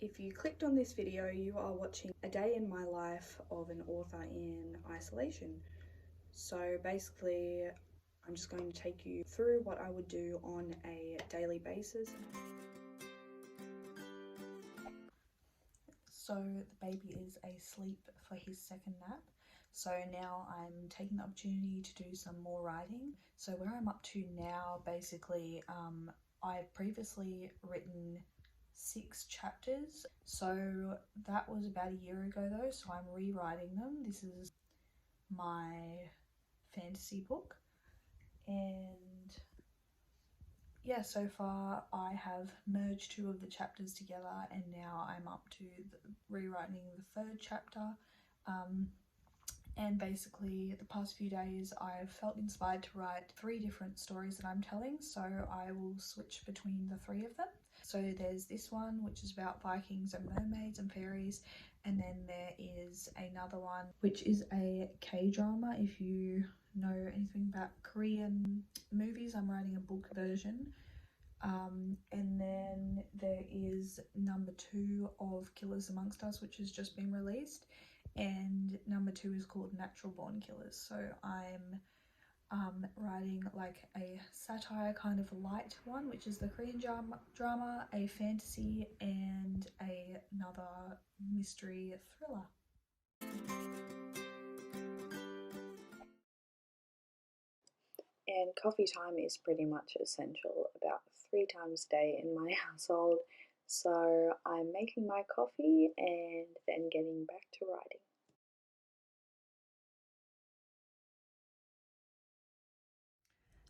If you clicked on this video, you are watching a day in my life of an author in isolation. So basically, I'm just going to take you through what I would do on a daily basis. So the baby is asleep for his second nap. So now I'm taking the opportunity to do some more writing. So where I'm up to now, basically, I've previously written 6 chapters. So that was about a year ago though, so I'm rewriting them. This is my fantasy book, and yeah, so far I have merged 2 of the chapters together, and now I'm up to rewriting the 3rd chapter. And basically the past few days I've felt inspired to write 3 different stories that I'm telling, so I will switch between the 3 of them. So there's this one which is about Vikings and mermaids and fairies, and then there is another one which is a K-drama. If you know anything about Korean movies, I'm writing a book version. And then there is number 2 of Killers Amongst Us, which has just been released, and number 2 is called Natural Born Killers. So I'm writing like a satire kind of light one, which is the Korean drama, a fantasy, and another mystery thriller. And coffee time is pretty much essential, about 3 times a day in my household. So I'm making my coffee and then getting back to writing.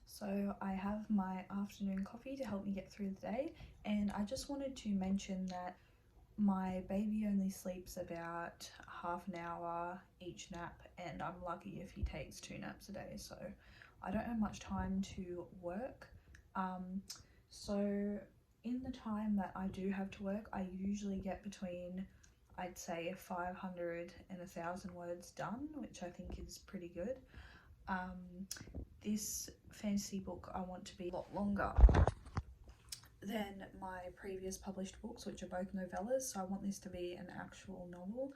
So I have my afternoon coffee to help me get through the day, and I just wanted to mention that my baby only sleeps about half an hour each nap, and I'm lucky if he takes 2 naps a day, so I don't have much time to work. So in the time that I do have to work, I usually get between, I'd say, 500 and 1,000 words done, which I think is pretty good. This fantasy book I want to be a lot longer than my previous published books, which are both novellas, so I want this to be an actual novel.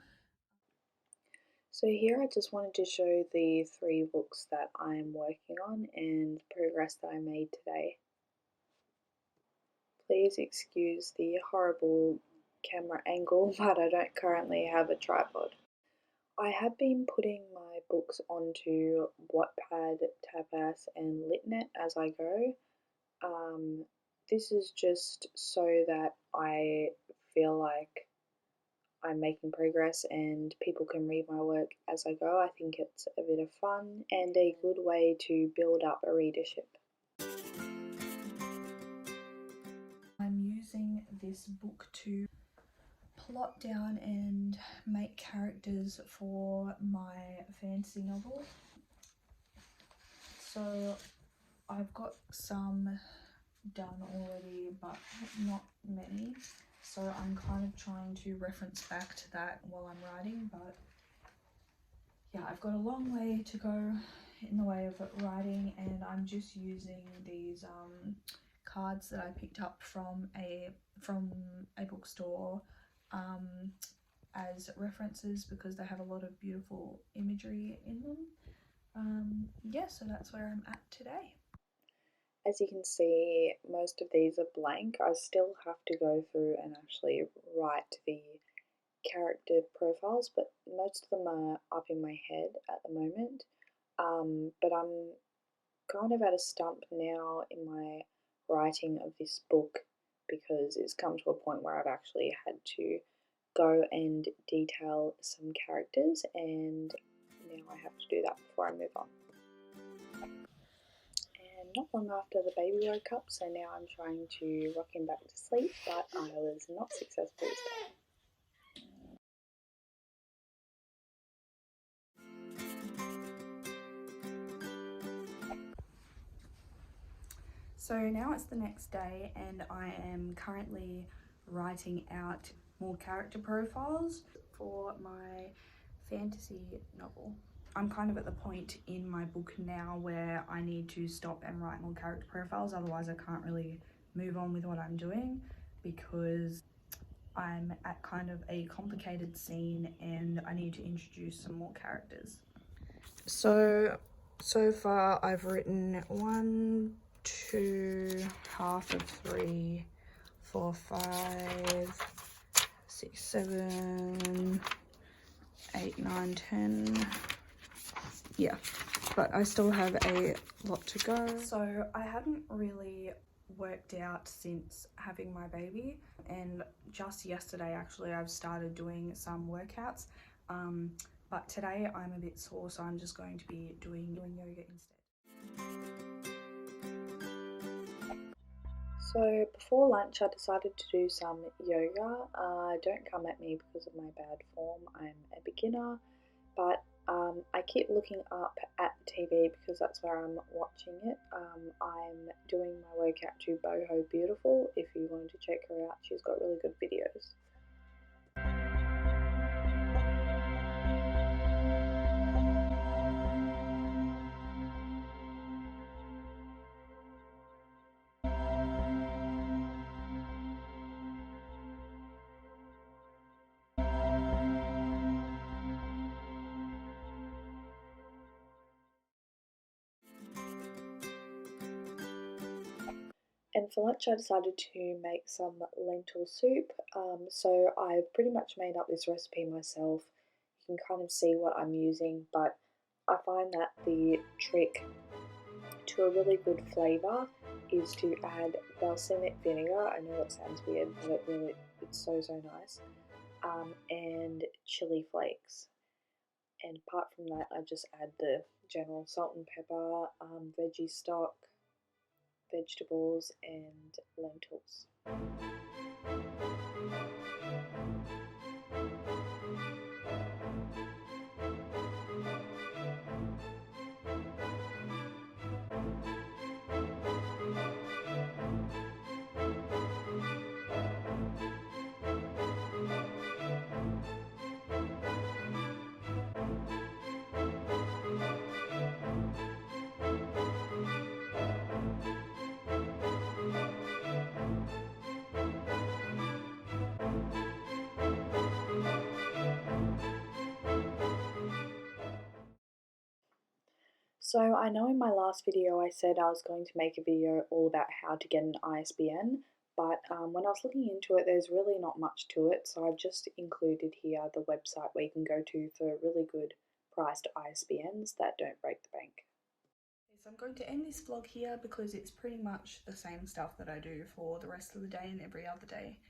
So here I just wanted to show the 3 books that I'm working on and the progress that I made today. Please excuse the horrible camera angle, but I don't currently have a tripod. I have been putting my books onto Wattpad, Tapas and Litnet as I go. This is just so that I feel like I'm making progress and people can read my work as I go. I think it's a bit of fun and a good way to build up a readership. I'm using this book to plot down and make characters for my fantasy novel. So I've got some done already, but not many, so I'm kind of trying to reference back to that while I'm writing. But yeah, I've got a long way to go in the way of writing, and I'm just using these cards that I picked up from a bookstore as references because they have a lot of beautiful imagery in them. Yeah, so that's where I'm at today. As you can see, most of these are blank. I still have to go through and actually write the character profiles, but most of them are up in my head at the moment. But I'm kind of at a stump now in my writing of this book because it's come to a point where I've actually had to go and detail some characters, and now I have to do that before I move on. And not long after the baby woke up, so now I'm trying to rock him back to sleep, but I was not successful this day. So now it's the next day, and I am currently writing out more character profiles for my fantasy novel. I'm kind of at the point in my book now where I need to stop and write more character profiles, otherwise I can't really move on with what I'm doing, because I'm at kind of a complicated scene and I need to introduce some more characters. So far I've written 1, 2, half of 3, 4, 5, 6, 7, 8, 9, 10. Yeah, but I still have a lot to go. So I haven't really worked out since having my baby, and just yesterday actually I've started doing some workouts, but today I'm a bit sore, so I'm just going to be doing yoga instead. So before lunch I decided to do some yoga. Don't come at me because of my bad form, I'm a beginner, but I keep looking up at the TV because that's where I'm watching it. I'm doing my workout to Boho Beautiful. If you wanted to check her out, she's got really good videos. And for lunch I decided to make some lentil soup. So I've pretty much made up this recipe myself. You can kind of see what I'm using, but I find that the trick to a really good flavour is to add balsamic vinegar. I know that sounds weird, but it's so nice. And chili flakes. And apart from that, I just add the general salt and pepper, veggie stock, vegetables, and lentils. So I know in my last video I said I was going to make a video all about how to get an ISBN, but when I was looking into it there's really not much to it, so I've just included here the website where you can go to for really good priced ISBNs that don't break the bank. So I'm going to end this vlog here because it's pretty much the same stuff that I do for the rest of the day and every other day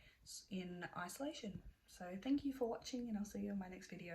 in isolation. So thank you for watching and I'll see you in my next video.